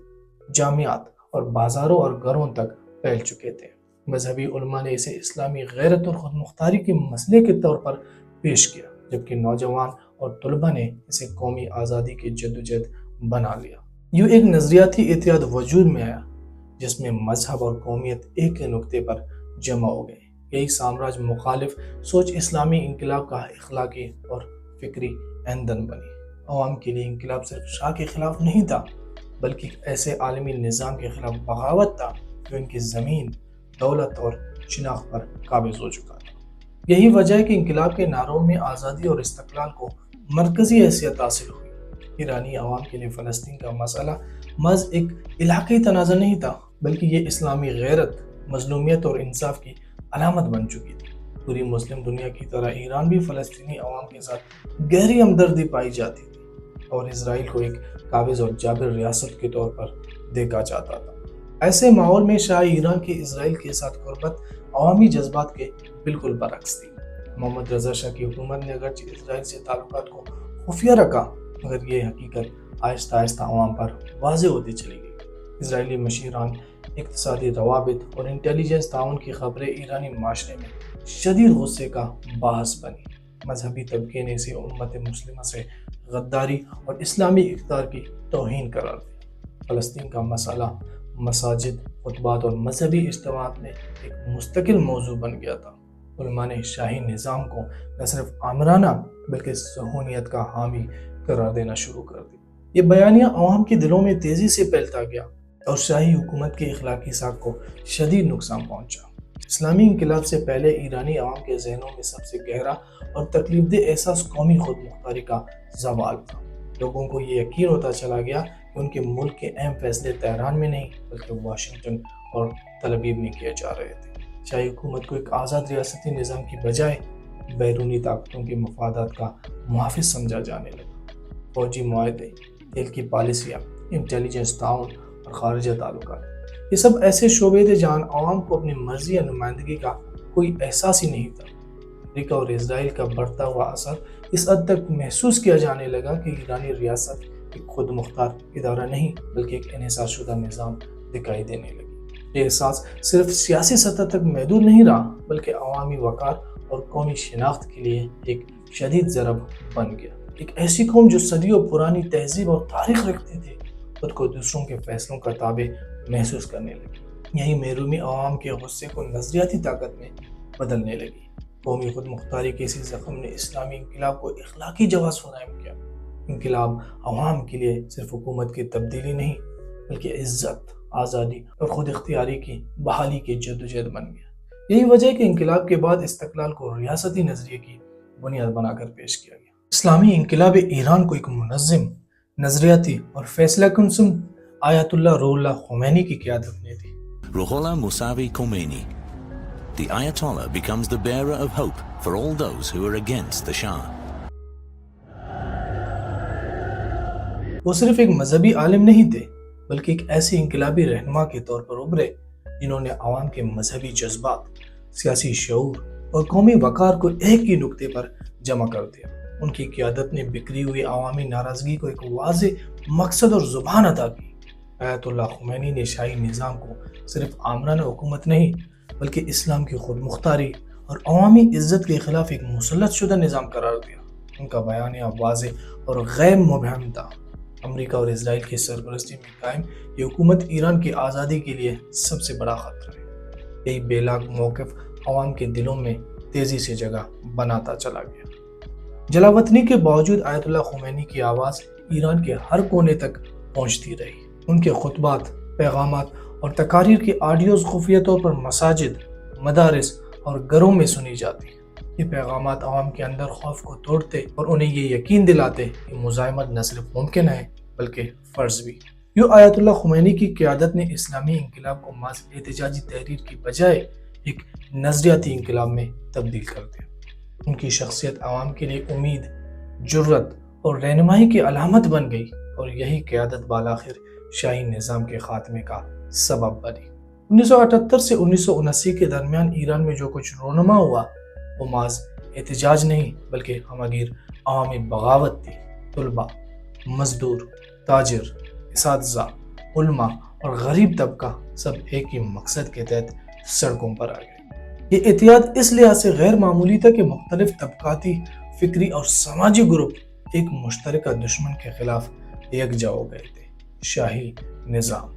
جامعات اور بازاروں اور گھروں تک پھیل چکے تھے۔ مذہبی علماء نے اسے اسلامی غیرت اور خود مختاری کے مسئلے کے طور پر پیش کیا، جبکہ نوجوان اور طلباء نے اسے قومی آزادی کی جدوجہد بنا لیا۔ یوں ایک نظریاتی اتحاد وجود میں آیا جس میں مذہب اور قومیت ایک ہی نقطے پر جمع ہو گئے۔ یہی سامراج مخالف سوچ اسلامی انقلاب کا اخلاقی اور فکری ایندھن بنی۔ عوام کے لیے انقلاب صرف شاہ کے خلاف نہیں تھا بلکہ ایسے عالمی نظام کے خلاف بغاوت تھا جو ان کی زمین، دولت اور شناخت پر قابض ہو چکا تھا۔ یہی وجہ ہے کہ انقلاب کے نعروں میں آزادی اور استقلال کو مرکزی حیثیت حاصل ہوئی۔ ایرانی عوام کے لیے فلسطین کا مسئلہ محض ایک علاقائی تنازع نہیں تھا بلکہ یہ اسلامی غیرت، مظلومیت اور انصاف کی علامت بن چکی تھی۔ پوری مسلم دنیا کی طرح ایران بھی فلسطینی عوام کے ساتھ گہری ہمدردی پائی جاتی تھی اور اسرائیل کو ایک قابض اور جابر ریاست کے طور پر دیکھا جاتا تھا۔ ایسے ماحول میں شاہ ایران کی اسرائیل کے ساتھ قربت عوامی جذبات کے بالکل برعکس تھی۔ محمد رضا شاہ کی حکومت نے اگرچہ اسرائیل سے تعلقات کو خفیہ رکھا مگر یہ حقیقت آہستہ آہستہ عوام پر واضح ہوتی چلی گئی۔ اسرائیلی مشیران، اقتصادی روابط اور انٹیلیجنس تعاون کی خبریں ایرانی معاشرے میں شدید غصے کا باعث بنی۔ مذہبی طبقے نے اسے امت مسلمہ سے غداری اور اسلامی اقتدار کی توہین قرار دیا۔ فلسطین کا مسئلہ مساجد، خطبات اور مذہبی اجتماعات میں ایک مستقل موضوع بن گیا تھا۔ علماء نے شاہی نظام کو نہ صرف آمرانہ بلکہ صہیونیت کا حامی قرار دینا شروع کر دی۔ یہ بیانیہ عوام کے دلوں میں تیزی سے پھیلتا گیا اور شاہی حکومت کی اخلاقی ساکھ کو شدید نقصان پہنچا۔ اسلامی انقلاب سے پہلے ایرانی عوام کے ذہنوں میں سب سے گہرا اور تکلیف دہ احساس قومی خود مختاری کا زوال تھا۔ لوگوں کو یہ یقین ہوتا چلا گیا کہ ان کے ملک کے اہم فیصلے تہران میں نہیں بلکہ واشنگٹن اور تل ابیب میں کیے جا رہے تھے۔ شاہی حکومت کو ایک آزاد ریاستی نظام کی بجائے بیرونی طاقتوں کے مفادات کا محافظ سمجھا جانے لگا۔ فوجی معاہدے، تیل کی پالیسیاں، انٹیلیجنس تعاون اور خارجہ تعلقات، یہ سب ایسے شعبے تھے جہاں عوام کو اپنی مرضی یا نمائندگی کا کوئی احساس ہی نہیں تھا۔ امریکہ اور اسرائیل کا بڑھتا ہوا اثر اس حد تک محسوس کیا جانے لگا کہ ایرانی ریاست ایک خود مختار ادارہ نہیں بلکہ ایک انحصار شدہ نظام دکھائی دینے لگی۔ یہ احساس صرف سیاسی سطح تک محدود نہیں رہا بلکہ عوامی وقار اور قومی شناخت کے لیے ایک شدید ضرب بن گیا۔ ایک ایسی قوم جو صدیوں پرانی تہذیب اور تاریخ رکھتی تھی خود کو دوسروں کے فیصلوں کا تابع محسوس کرنے لگی۔ یہی محرومی عوام کے غصے کو نظریاتی طاقت میں بدلنے لگی۔ قومی خود مختاری کے اسی زخم نے اسلامی انقلاب کو اخلاقی جواز فراہم کیا۔ انقلاب عوام کے لیے صرف حکومت کی تبدیلی نہیں بلکہ عزت، آزادی اور خود اختیاری کی بحالی کی جدوجہد بن گیا۔ یہی وجہ ہے کہ انقلاب کے بعد استقلال کو ریاستی نظریے کی بنیاد بنا کر پیش کیا گیا۔ اسلامی انقلاب ایران کو ایک منظم، نظریاتی اور فیصلہ کن سمت آیت اللہ روح اللہ خمینی کی قیادت میں تھی۔ Ruhollah Mousavi Khomeini, the Ayatollah, becomes the bearer of hope for all those who are against the Shah. وہ صرف ایک مذہبی عالم نہیں تھے بلکہ ایک ایسی انقلابی رہنما کے طور پر ابھرے جنہوں نے عوام کے مذہبی جذبات، سیاسی شعور اور قومی وقار کو ایک ہی نقطے پر جمع کر دیا۔ ان کی قیادت نے بکھری ہوئی عوامی ناراضگی کو ایک واضح مقصد اور زبان عطا کی۔ آیت اللہ خمینی نے شاہی نظام کو صرف آمرانہ حکومت نہیں بلکہ اسلام کی خود مختاری اور عوامی عزت کے خلاف ایک مسلط شدہ نظام قرار دیا۔ ان کا بیانیہ واضح اور غیر مبہم تھا۔ امریکہ اور اسرائیل کی سرپرستی میں قائم یہ حکومت ایران کی آزادی کے لیے سب سے بڑا خطرہ ہے۔ یہی بے لاگ موقف عوام کے دلوں میں تیزی سے جگہ بناتا چلا گیا۔ جلاوطنی کے باوجود آیت اللہ خمینی کی آواز ایران کے ہر کونے تک پہنچتی رہی۔ ان کے خطبات، پیغامات اور تقاریر کی آڈیوز خفیہ طور پر مساجد، مدارس اور گھروں میں سنی جاتی۔ یہ پیغامات عوام کے اندر خوف کو توڑتے اور انہیں یہ یقین دلاتے کہ مزاحمت نہ صرف ممکن ہے بلکہ فرض بھی۔ یوں آیت اللہ خمینی کی قیادت نے اسلامی انقلاب کو محض احتجاجی تحریر کی بجائے ایک نظریاتی انقلاب میں تبدیل کر دیا۔ ان کی شخصیت عوام کے لیے امید، جرت اور رہنمائی کی علامت بن گئی اور یہی قیادت بالآخر شاہی نظام کے خاتمے کا سبب بنی۔ 1978 سے 1979 کے درمیان ایران میں جو کچھ رونما ہوا وہ محض احتجاج نہیں بلکہ ہمگیر عوامی بغاوت تھی۔ طلباء، مزدور، تاجر، اساتذہ، علماء اور غریب طبقہ سب ایک ہی مقصد کے تحت سڑکوں پر آ گئے۔ یہ اتحاد اس لحاظ سے غیر معمولی تھا کہ مختلف طبقاتی، فکری اور سماجی گروپ ایک مشترکہ دشمن کے خلاف یکجا ہو گئے تھے۔ شاہی نظام،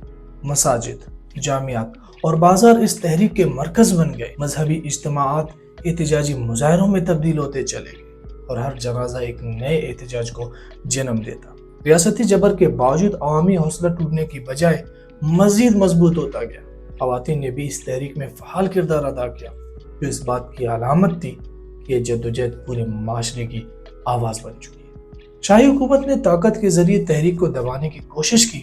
مساجد، جامعات اور بازار اس تحریک کے مرکز بن گئے۔ مذہبی اجتماعات احتجاجی مظاہروں میں تبدیل ہوتے چلے گئے اور ہر جنازہ ایک نئے احتجاج کو جنم دیتا۔ ریاستی جبر کے باوجود عوامی حوصلہ ٹوٹنے کی بجائے مزید مضبوط ہوتا گیا۔ خواتین نے بھی اس تحریک میں فعال کردار ادا کیا، جو اس بات کی علامت تھی کہ یہ جدوجہد پورے معاشرے کی آواز بن چکی ہے۔ شاہی حکومت نے طاقت کے ذریعے تحریک کو دبانے کی کوشش کی،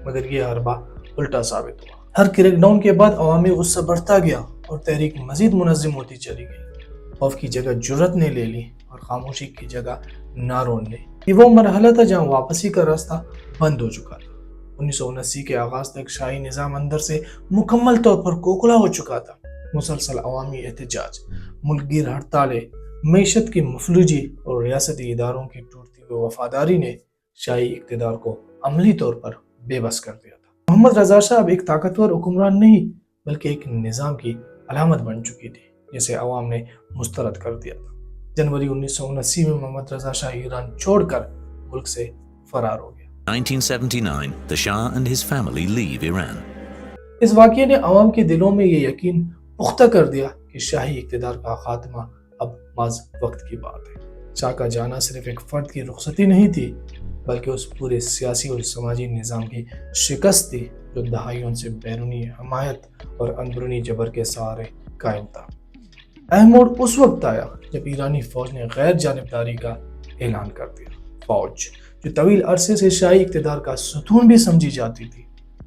مگر یہ حربہ الٹا ثابت ہوا۔ ہر کریک ڈاؤن کے بعد عوامی غصہ بڑھتا گیا اور تحریک مزید منظم ہوتی چلی گئی۔ خوف کی جگہ جرأت نے لے لی اور خاموشی کی جگہ نعروں نے۔ یہ وہ مرحلہ تھا جہاں واپسی کا راستہ بند ہو چکا تھا۔ 1979 کے آغاز تک شاہی نظام اندر سے مکمل طور پر کھوکھلا ہو چکا تھا۔ مسلسل عوامی احتجاج، ملک گیر ہڑتالیں، معیشت کی مفلوجی اور ریاستی اداروں کی ٹوٹتی ہوئی وفاداری نے شاہی اقتدار کو عملی طور پر بے بس کر دیا تھا۔ محمد رضا شاہ اب ایک طاقتور حکمران نہیں بلکہ ایک نظام کی علامت بن چکی تھی جسے عوام نے مسترد کر دیا تھا۔ جنوری 1979 میں محمد رضا شاہ ایران چھوڑ کر ملک سے فرار ہو گیا۔ 1979, the Shah and his family leave Iran. اس واقعے نے عوام کے دلوں میں یہ یقین پختہ کر دیا کہ شاہی اقتدار کا خاتمہ اب محض وقت کی بات ہے۔ شاہ کا جانا صرف ایک فرد کی رخصتی نہیں تھی بلکہ اس پورے سیاسی اور سماجی نظام کی شکست تھی جو دہائیوں سے بیرونی حمایت اور اندرونی جبر کے سہارے قائم تھا۔ اہم موڑ اس وقت آیا جب ایرانی فوج نے غیر جانبداری کا اعلان کر دیا۔ فوج جو طویل عرصے سے شاہی اقتدار کا ستون بھی سمجھی جاتی تھی،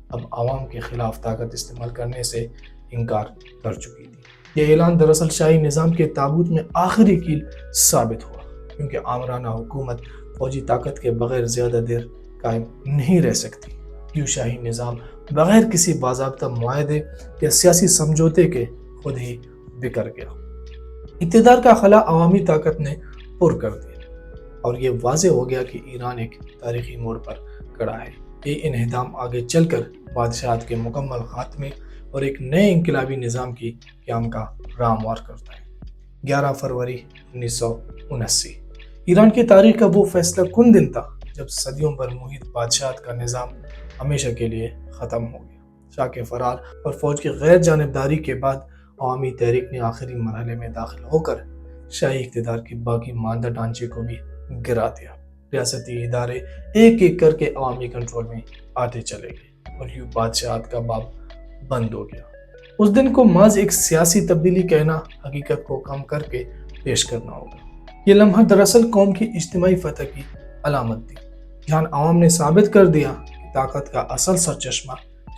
اب عوام کے خلاف طاقت استعمال کرنے سے انکار کر چکی تھی۔ یہ اعلان دراصل شاہی نظام کے تابوت میں آخری کیل ثابت ہوا، کیونکہ آمرانہ حکومت فوجی طاقت کے بغیر زیادہ دیر قائم نہیں رہ سکتی۔ یوں شاہی نظام بغیر کسی باضابطہ معاہدے یا سیاسی سمجھوتے کے خود ہی بکھر گیا۔ اقتدار کا خلا عوامی طاقت نے پر کر دیا اور یہ واضح ہو گیا کہ ایران ایک تاریخی موڑ پر کھڑا ہے۔ یہ انہدام آگے چل کر بادشاہت کے مکمل خاتمے اور ایک نئے انقلابی نظام کی قیام کا راہ ہموار کرتا ہے۔ 11 فروری 1979 ایران کی تاریخ کا وہ فیصلہ کن دن تھا جب صدیوں پر محیط بادشاہت کا نظام ہمیشہ کے لیے ختم ہو گیا۔ شاہ کے فرار اور فوج کی غیر جانبداری کے بعد عوامی تحریک نے آخری مرحلے میں داخل ہو کر شاہی اقتدار کی باقی ماندہ ڈھانچے کو بھی گرا دیا۔ ریاستی ادارے ایک ایک کر کے عوامی کنٹرول میں آتے چلے گئے اور یوں بادشاہت کا باب بند ہو گیا۔ اس دن کو محض ایک سیاسی تبدیلی کہنا حقیقت کو کم کر کے پیش کرنا ہوگا۔ یہ لمحہ دراصل قوم کی اجتماعی فتح کی علامت تھی، جہاں عوام نے ثابت کر دیا کہ طاقت کا اصل سرچشمہ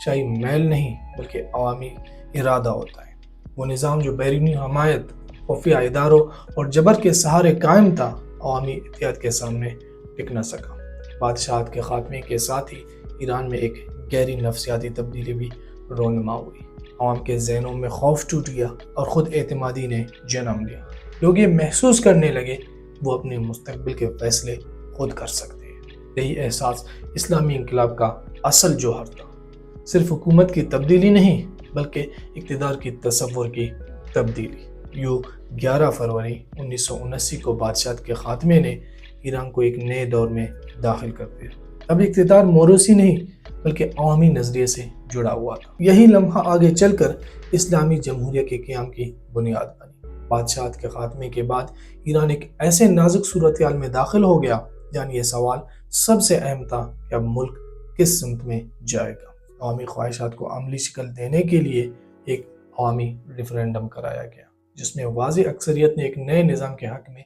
شاہی میل نہیں بلکہ عوامی ارادہ ہوتا ہے۔ وہ نظام جو بیرونی حمایت، خفیہ اداروں اور جبر کے سہارے قائم تھا، عوامی اتحاد کے سامنے ٹک نہ سکا۔ بادشاہت کے خاتمے کے ساتھ ہی ایران میں ایک گہری نفسیاتی تبدیلی بھی رونما ہوئی۔ عوام کے ذہنوں میں خوف ٹوٹ گیا اور خود اعتمادی نے جنم لیا۔ لوگ یہ محسوس کرنے لگے وہ اپنے مستقبل کے فیصلے خود کر سکتے ہیں۔ یہی احساس اسلامی انقلاب کا اصل جوہر تھا، صرف حکومت کی تبدیلی نہیں بلکہ اقتدار کی تصور کی تبدیلی۔ یوں 11 فروری 1979 کو بادشاہت کے خاتمے نے ایران کو ایک نئے دور میں داخل کر دیا۔ اب اقتدار موروثی نہیں بلکہ عوامی نظریے سے جڑا ہوا تھا۔ یہی لمحہ آگے چل کر اسلامی جمہوریہ کے قیام کی بنیاد بنی۔ بادشاہت کے خاتمے کے بعد ایران ایک ایسے نازک صورتحال میں داخل ہو گیا جہاں یہ سوال سب سے اہم تھا کہ اب ملک کس سمت میں جائے گا۔ عوامی خواہشات کو عملی شکل دینے کے لیے ایک عوامی ریفرینڈم کرایا گیا جس میں واضح اکثریت نے ایک نئے نظام کے حق میں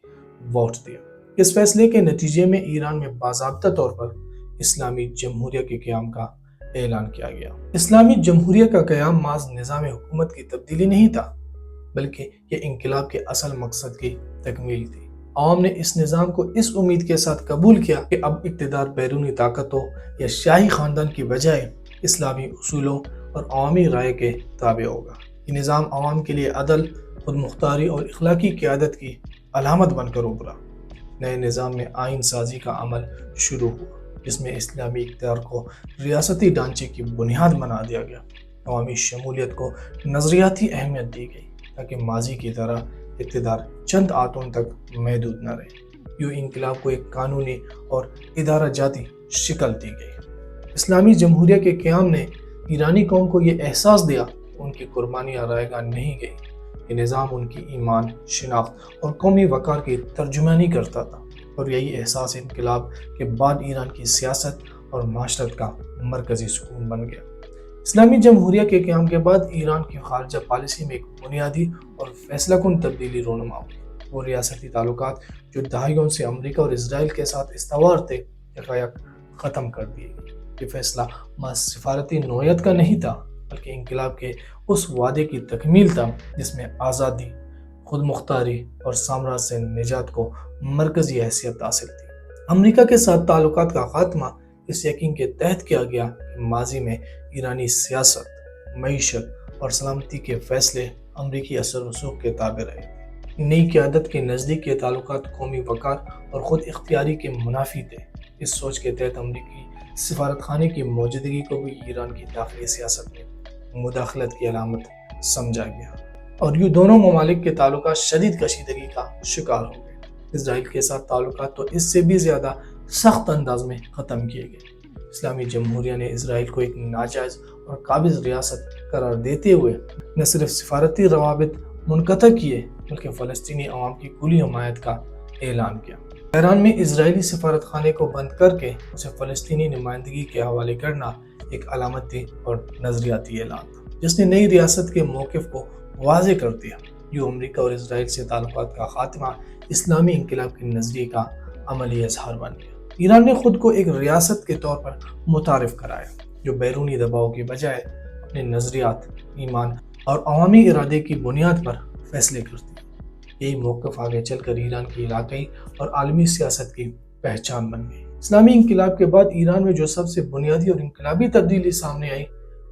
ووٹ دیا۔ اس فیصلے کے نتیجے میں ایران میں باضابطہ طور پر اسلامی جمہوریہ کے قیام کا اعلان کیا گیا۔ اسلامی جمہوریہ کا قیام محض نظام حکومت کی تبدیلی نہیں تھا بلکہ یہ انقلاب کے اصل مقصد کی تکمیل تھی۔ عوام نے اس نظام کو اس امید کے ساتھ قبول کیا کہ اب اقتدار بیرونی طاقتوں یا شاہی خاندان کی بجائے اسلامی اصولوں اور عوامی رائے کے تابع ہوگا۔ یہ نظام عوام کے لیے عدل، خود مختاری اور اخلاقی قیادت کی علامت بن کر ابھرا۔ نئے نظام میں آئین سازی کا عمل شروع ہوا، جس میں اسلامی اقتدار کو ریاستی ڈھانچے کی بنیاد بنا دیا گیا۔ عوامی شمولیت کو نظریاتی اہمیت دی گئی تاکہ ماضی کی طرح اقتدار چند آتوں تک محدود نہ رہے۔ یوں انقلاب کو ایک قانونی اور ادارہ جاتی شکل دی گئی۔ اسلامی جمہوریہ کے قیام نے ایرانی قوم کو یہ احساس دیا کہ ان کی قربانیاں رائے گاہ نہیں گئی۔ یہ نظام ان کی ایمان، شناخت اور قومی وقار کی ترجمانی کرتا تھا، اور یہی احساس انقلاب کے بعد ایران کی سیاست اور معاشرت کا مرکزی سکون بن گیا۔ اسلامی جمہوریہ کے قیام کے بعد ایران کی خارجہ پالیسی میں ایک بنیادی اور فیصلہ کن تبدیلی رونما ہوئی۔ وہ ریاستی تعلقات جو دہائیوں سے امریکہ اور اسرائیل کے ساتھ استوار تھے، یکایک ختم کر دیے گئے۔ یہ فیصلہ محض سفارتی نوعیت کا نہیں تھا، بلکہ انقلاب کے اس وعدے کی تکمیل تھا جس میں آزادی، خود مختاری اور سامراج سے نجات کو مرکزی حیثیت حاصل تھی۔ امریکہ کے ساتھ تعلقات کا خاتمہ اس یقین کے تحت کیا گیا کہ ماضی میں ایرانی سیاست، معیشت اور سلامتی کے فیصلے امریکی اثر و رسوخ کے تابع رہے۔ نئی قیادت کے نزدیک یہ تعلقات قومی وقار اور خود اختیاری کے منافی تھے۔ اس سوچ کے تحت امریکی سفارت خانے کی موجودگی کو بھی ایران کی داخلی سیاست میں مداخلت کی علامت سمجھا گیا، اور یوں دونوں ممالک کے تعلقات شدید کشیدگی کا شکار ہو گئے۔ اسرائیل کے ساتھ تعلقات تو اس سے بھی زیادہ سخت انداز میں ختم کیے گئے۔ اسلامی جمہوریہ نے اسرائیل کو ایک ناجائز اور قابض ریاست قرار دیتے ہوئے نہ صرف سفارتی روابط منقطع کیے، بلکہ فلسطینی عوام کی کلی حمایت کا اعلان کیا۔ ایران میں اسرائیلی سفارت خانے کو بند کر کے اسے فلسطینی نمائندگی کے حوالے کرنا ایک علامتی اور نظریاتی اعلان تھا، جس نے نئی ریاست کے موقف کو واضح کر دیا۔ یوں امریکہ اور اسرائیل سے تعلقات کا خاتمہ اسلامی انقلاب کے نظریے کا عملی اظہار بن گیا۔ ایران نے خود کو ایک ریاست کے طور پر متعارف کرایا، جو بیرونی دباؤ کی بجائے اپنے نظریات، ایمان اور عوامی ارادے کی بنیاد پر فیصلے کرتی ہے۔ یہی موقف آگے چل کر ایران کی علاقائی اور عالمی سیاست کی پہچان بن گئی۔ اسلامی انقلاب کے بعد ایران میں جو سب سے بنیادی اور انقلابی تبدیلی سامنے آئی،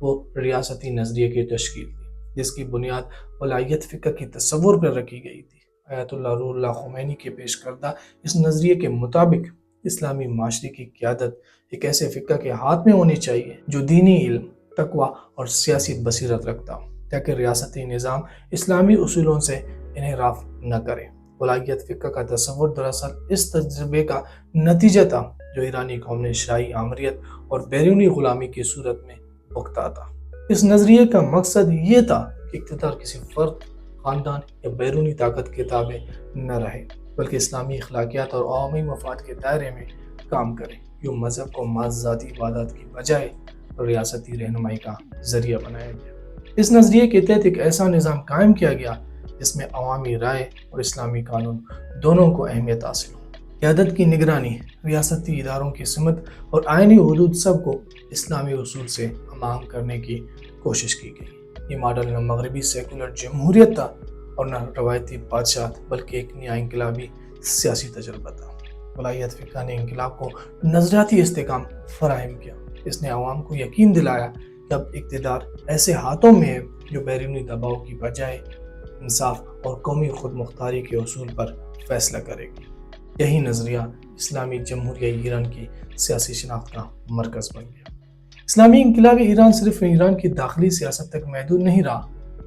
وہ ریاستی نظریے کی تشکیل تھی، جس کی بنیاد ولایت فقہ کی تصور پر رکھی گئی تھی۔ آیت اللہ روح اللہ خمینی کے پیش کردہ اس نظریے کے مطابق اسلامی معاشرے کی قیادت ایک ایسے فقہ کے ہاتھ میں ہونی چاہیے جو دینی علم، تقوی اور سیاسی بصیرت رکھتا ہو، تاکہ ریاستی نظام اسلامی اصولوں سے انحراف نہ کرے۔ ولایت فقہ کا تصور دراصل اس تجربے کا نتیجہ تھا جو ایرانی قوم نے شاہی آمریت اور بیرونی غلامی کی صورت میں بھگتا تھا۔ اس نظریے کا مقصد یہ تھا کہ اقتدار کسی فرد، خاندان یا بیرونی طاقت کے تابع نہ رہے، بلکہ اسلامی اخلاقیات اور عوامی مفاد کے دائرے میں کام کرے۔ یوں مذہب کو محض ذاتی عبادات کی بجائے ریاستی رہنمائی کا ذریعہ بنایا گیا۔ اس نظریے کے تحت ایک ایسا نظام قائم کیا گیا جس میں عوامی رائے اور اسلامی قانون دونوں کو اہمیت حاصل ہو۔ قیادت کی نگرانی، ریاستی اداروں کی سمت اور آئینی حدود سب کو اسلامی اصول سے ہم کرنے کی کوشش کی گئی۔ یہ ماڈل نہ مغربی سیکولر جمہوریت تھا اور نہ روایتی بادشاہت، بلکہ ایک نیا انقلابی سیاسی تجربہ تھا۔ ولایت فقہ نے انقلاب کو نظریاتی استحکام فراہم کیا۔ اس نے عوام کو یقین دلایا کہ اب اقتدار ایسے ہاتھوں میں ہے جو بیرونی دباؤ کی بجائے انصاف اور قومی خود مختاری کے اصول پر فیصلہ کرے گی۔ یہی نظریہ اسلامی جمہوریہ ایران کی سیاسی شناخت کا مرکز بن گیا۔ اسلامی انقلاب ایران صرف ایران کی داخلی سیاست تک محدود نہیں رہا،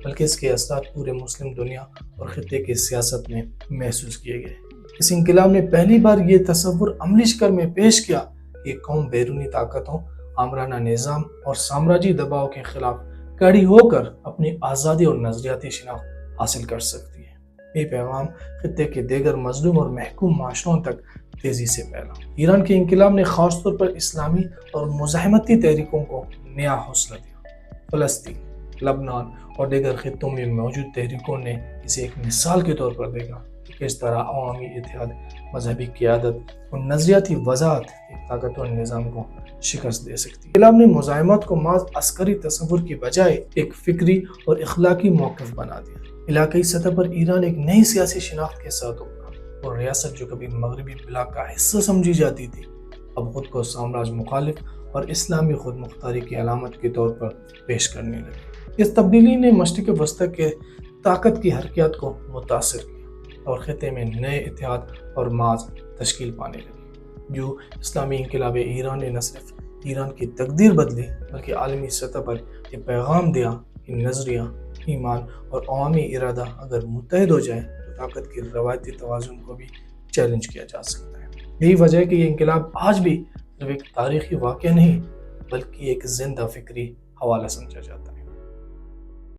بلکہ اس کے اثرات پورے مسلم دنیا اور خطے کی سیاست میں محسوس کیے گئے۔ اس انقلاب نے پہلی بار یہ تصور عملی شکل میں پیش کیا کہ قوم بیرونی طاقتوں، آمرانہ نظام اور سامراجی دباؤ کے خلاف کھڑی ہو کر اپنی آزادی اور نظریاتی شناخت حاصل کر سکتی ہے۔ یہ پیغام خطے کے دیگر مظلوم اور محکوم معاشروں تک تیزی سے پھیلا۔ ایران کے انقلاب نے خاص طور پر اسلامی اور مزاحمتی تحریکوں کو نیا حوصلہ دیا۔ فلسطین، لبنان اور دیگر خطوں میں موجود تحریکوں نے اسے ایک مثال کے طور پر دیکھا کہ کس طرح عوامی اتحاد، مذہبی قیادت اور نظریاتی وضاحت ایک طاقتور نظام کو شکست دے سکتی ہے۔ انقلاب نے مزاحمت کو محض عسکری تصور کی بجائے ایک فکری اور اخلاقی موقف بنا دیا۔ علاقائی سطح پر ایران ایک نئی سیاسی شناخت کے ساتھ ابھرا، اور ریاست جو کبھی مغربی بلاک کا حصہ سمجھی جاتی تھی، اب خود کو سامراج مخالف اور اسلامی خود مختاری کی علامت کے طور پر پیش کرنے لگی۔ اس تبدیلی نے مشرق وسطی کے طاقت کی حرکیات کو متاثر کیا اور خطے میں نئے اتحاد اور معاذ تشکیل پانے لگی۔ جو اسلامی انقلاب ایران نے نہ صرف ایران کی تقدیر بدلی بلکہ عالمی سطح پر یہ پیغام دیا کہ نظریہ، ایمان اور عوامی ارادہ اگر متحد ہو جائے تو طاقت کی روایتی توازن کو بھی چیلنج کیا جا سکتا ہے۔ یہی وجہ ہے کہ یہ انقلاب آج بھی صرف ایک تاریخی واقعہ نہیں بلکہ ایک زندہ فکری حوالہ سمجھا جاتا ہے۔